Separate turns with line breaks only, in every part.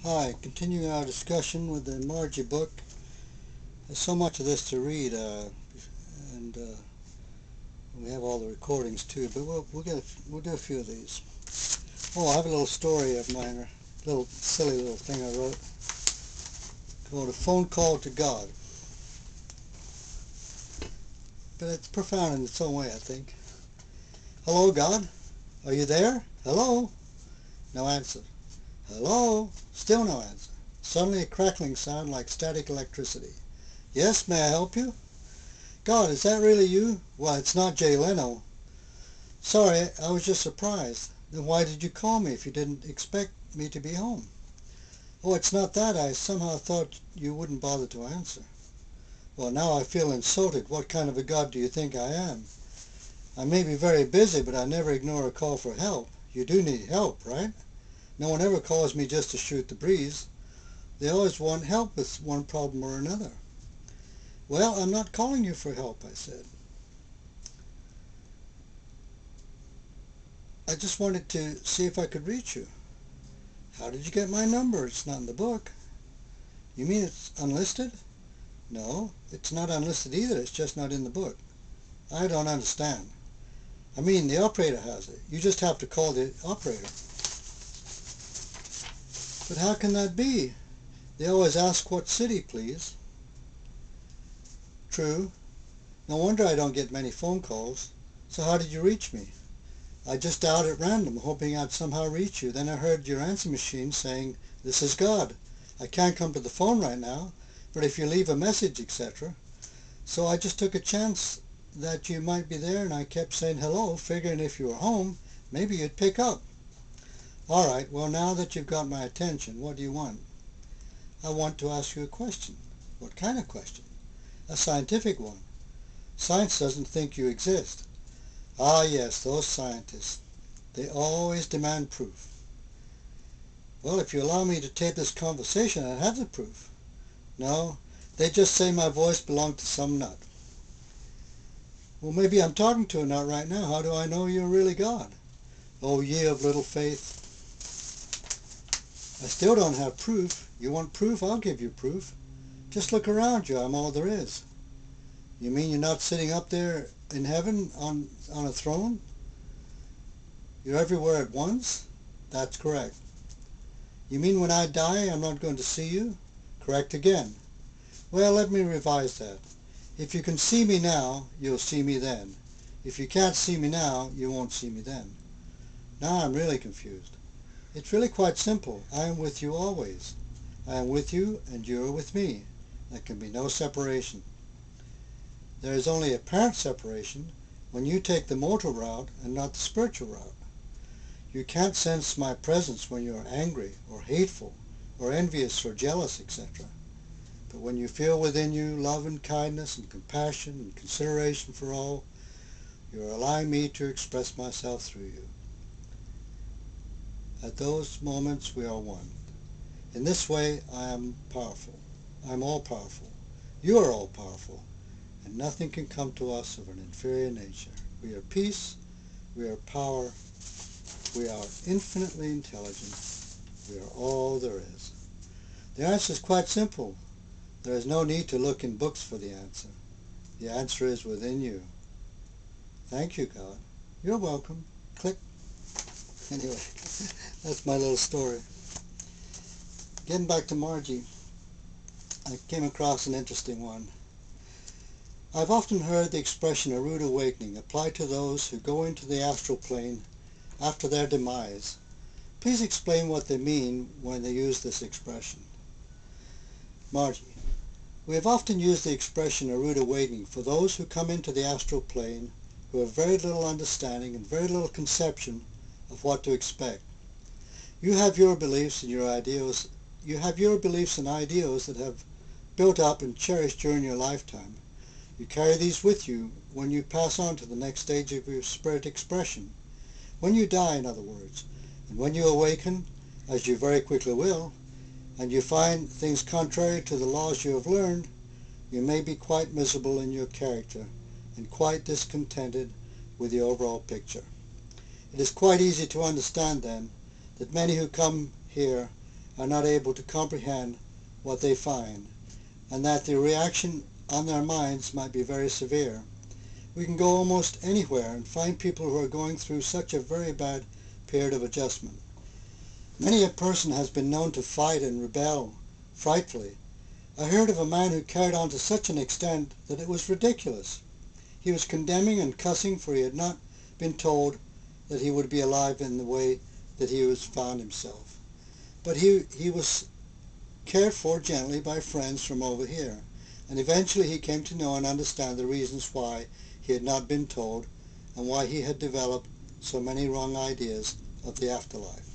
Hi, continuing our discussion with the Margie book. There's so much of this to read, and we have all the recordings too. But we'll do a few of these. Oh, I have a little story of mine, a little silly little thing I wrote called "A Phone Call to God." But it's profound in its own way, I think. Hello, God. Are you there? Hello. No answer. Hello. Still no answer. Suddenly a crackling sound like static electricity. Yes, may I help you? God, is that really you? Well, it's not Jay Leno. Sorry, I was just surprised. Then why did you call me if you didn't expect me to be home? Oh, it's not that. I somehow thought you wouldn't bother to answer. Well, now I feel insulted. What kind of a God do you think I am? I may be very busy, but I never ignore a call for help. You do need help, right? No one ever calls me just to shoot the breeze. They always want help with one problem or another. Well, I'm not calling you for help, I said. I just wanted to see if I could reach you. How did you get my number? It's not in the book. You mean it's unlisted? No, it's not unlisted either. It's just not in the book. I don't understand. I mean, the operator has it. You just have to call the operator. But how can that be? They always ask what city, please. True. No wonder I don't get many phone calls. So how did you reach me? I just dialed at random, hoping I'd somehow reach you. Then I heard your answer machine saying, "This is God. I can't come to the phone right now, but if you leave a message, etc." So I just took a chance that you might be there, and I kept saying hello, figuring if you were home, maybe you'd pick up. All right, well, now that you've got my attention, what do you want? I want to ask you a question. What kind of question? A scientific one. Science doesn't think you exist. Ah, yes, those scientists. They always demand proof. Well, if you allow me to tape this conversation, I'd have the proof. No, they just say my voice belonged to some nut. Well, maybe I'm talking to a nut right now. How do I know you're really God? Oh, ye of little faith. I still don't have proof. You want proof? I'll give you proof. Just look around you. I'm all there is. You mean you're not sitting up there in heaven on a throne? You're everywhere at once? That's correct. You mean when I die I'm not going to see you? Correct again. Well, let me revise that. If you can see me now, you'll see me then. If you can't see me now, you won't see me then. Now I'm really confused. It's really quite simple. I am with you always. I am with you and you are with me. There can be no separation. There is only apparent separation when you take the mortal route and not the spiritual route. You can't sense my presence when you are angry or hateful or envious or jealous, etc. But when you feel within you love and kindness and compassion and consideration for all, you are allowing me to express myself through you. At those moments we are one. In this way I am powerful. I am all powerful. You are all powerful. And nothing can come to us of an inferior nature. We are peace. We are power. We are infinitely intelligent. We are all there is. The answer is quite simple. There is no need to look in books for the answer. The answer is within you. Thank you, God. You're welcome. Click. Anyway, that's my little story. Getting back to Margie, I came across an interesting one. I've often heard the expression a rude awakening applied to those who go into the astral plane after their demise. Please explain what they mean when they use this expression. Margie, we have often used the expression a rude awakening for those who come into the astral plane who have very little understanding and very little conception of what to expect. You have your beliefs and your ideals. You have your beliefs and ideals that have built up and cherished during your lifetime. You carry these with you when you pass on to the next stage of your spirit expression. When you die, in other words, and when you awaken, as you very quickly will, and you find things contrary to the laws you have learned, you may be quite miserable in your character and quite discontented with the overall picture. It is quite easy to understand, then, that many who come here are not able to comprehend what they find, and that the reaction on their minds might be very severe. We can go almost anywhere and find people who are going through such a very bad period of adjustment. Many a person has been known to fight and rebel frightfully. I heard of a man who carried on to such an extent that it was ridiculous. He was condemning and cussing, for he had not been told that he would be alive in the way that he was found himself. But he was cared for gently by friends from over here, and eventually he came to know and understand the reasons why he had not been told and why he had developed so many wrong ideas of the afterlife.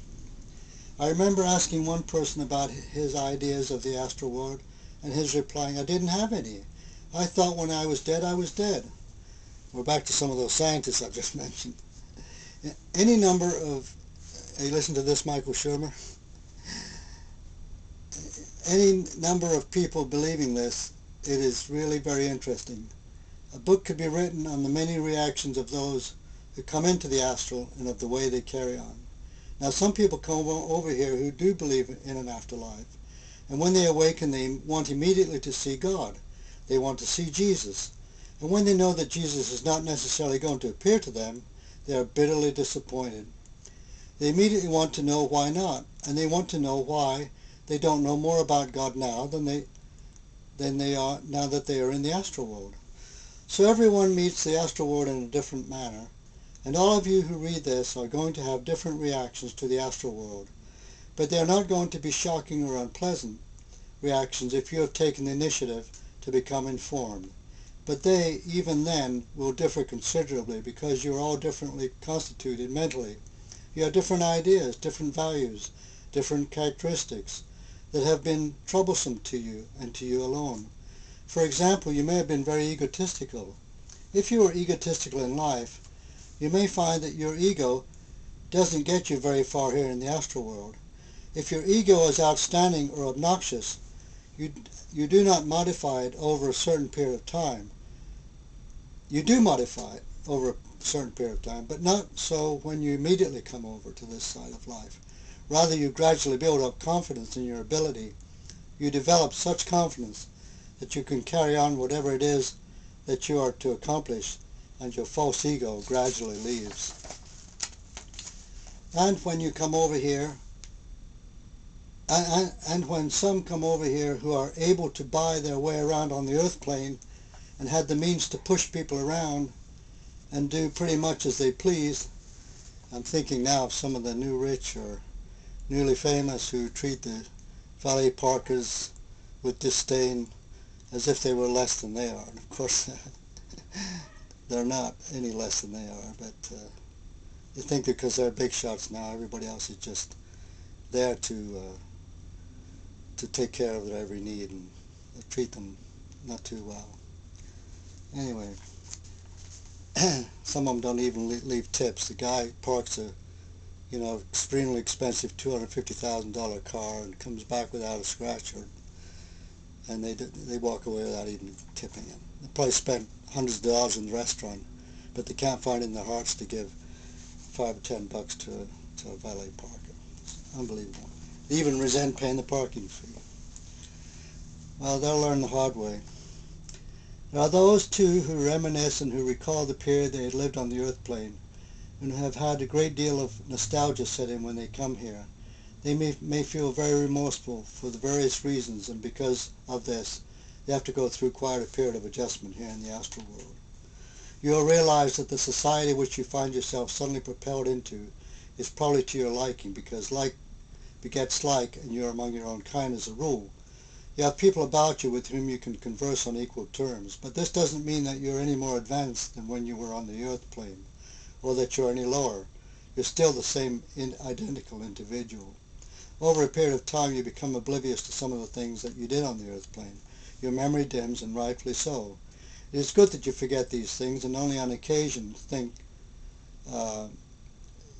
I remember asking one person about his ideas of the astral world, and his replying, "I didn't have any. I thought when I was dead, I was dead." We're back to some of those scientists I just mentioned. Any number of, you listen to this, Michael Shermer? Any number of people believing this, it is really very interesting. A book could be written on the many reactions of those who come into the astral and of the way they carry on. Now, some people come over here who do believe in an afterlife, and when they awaken, they want immediately to see God. They want to see Jesus. And when they know that Jesus is not necessarily going to appear to them, they are bitterly disappointed. They immediately want to know why not, and they want to know why they don't know more about God now than they are now that they are in the astral world. So everyone meets the astral world in a different manner, and all of you who read this are going to have different reactions to the astral world, but they are not going to be shocking or unpleasant reactions if you have taken the initiative to become informed. But they, even then, will differ considerably because you are all differently constituted mentally. You have different ideas, different values, different characteristics that have been troublesome to you and to you alone. For example, you may have been very egotistical. If you are egotistical in life, you may find that your ego doesn't get you very far here in the astral world. If your ego is outstanding or obnoxious, you do not modify it over a certain period of time. You do modify it over a certain period of time, but not so when you immediately come over to this side of life. Rather, you gradually build up confidence in your ability. You develop such confidence that you can carry on whatever it is that you are to accomplish, and your false ego gradually leaves. And when you come over here, and when some come over here who are able to buy their way around on the earth plane and had the means to push people around and do pretty much as they please, I'm thinking now of some of the new rich or newly famous who treat the valet parkers with disdain as if they were less than they are. And of course, they're not any less than they are, but they think because they're big shots now, everybody else is just there to take care of their every need and treat them not too well. Anyway, some of them don't even leave tips. The guy parks a extremely expensive $250,000 car and comes back without a scratch, and they walk away without even tipping him. They probably spent hundreds of dollars in the restaurant, but they can't find it in their hearts to give $5 or $10 to a valet parker. Unbelievable. They even resent paying the parking fee. Well, they'll learn the hard way. There are those too who reminisce and who recall the period they had lived on the earth plane, and have had a great deal of nostalgia set in when they come here. They may feel very remorseful for the various reasons, and because of this, they have to go through quite a period of adjustment here in the astral world. You will realize that the society which you find yourself suddenly propelled into is probably to your liking, because like begets like, and you are among your own kind as a rule. You have people about you with whom you can converse on equal terms, but this doesn't mean that you're any more advanced than when you were on the earth plane, or that you're any lower. You're still the same identical individual. Over a period of time, you become oblivious to some of the things that you did on the earth plane. Your memory dims, and rightfully so. It is good that you forget these things and only on occasion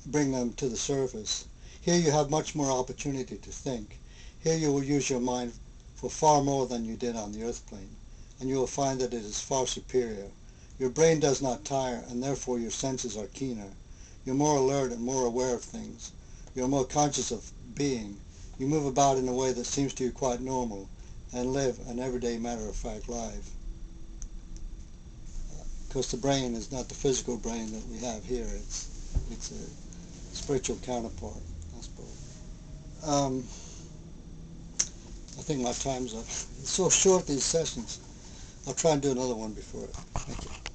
bring them to the surface. Here you have much more opportunity to think. Here you will use your mind for far more than you did on the earth plane, and you will find that it is far superior. Your brain does not tire, and therefore your senses are keener. You're more alert and more aware of things. You're more conscious of being. You move about in a way that seems to you quite normal and live an everyday matter-of-fact life. Because the brain is not the physical brain that we have here. It's a spiritual counterpart, I suppose. I think my time's up. It's so short, these sessions. I'll try and do another one before. Thank you.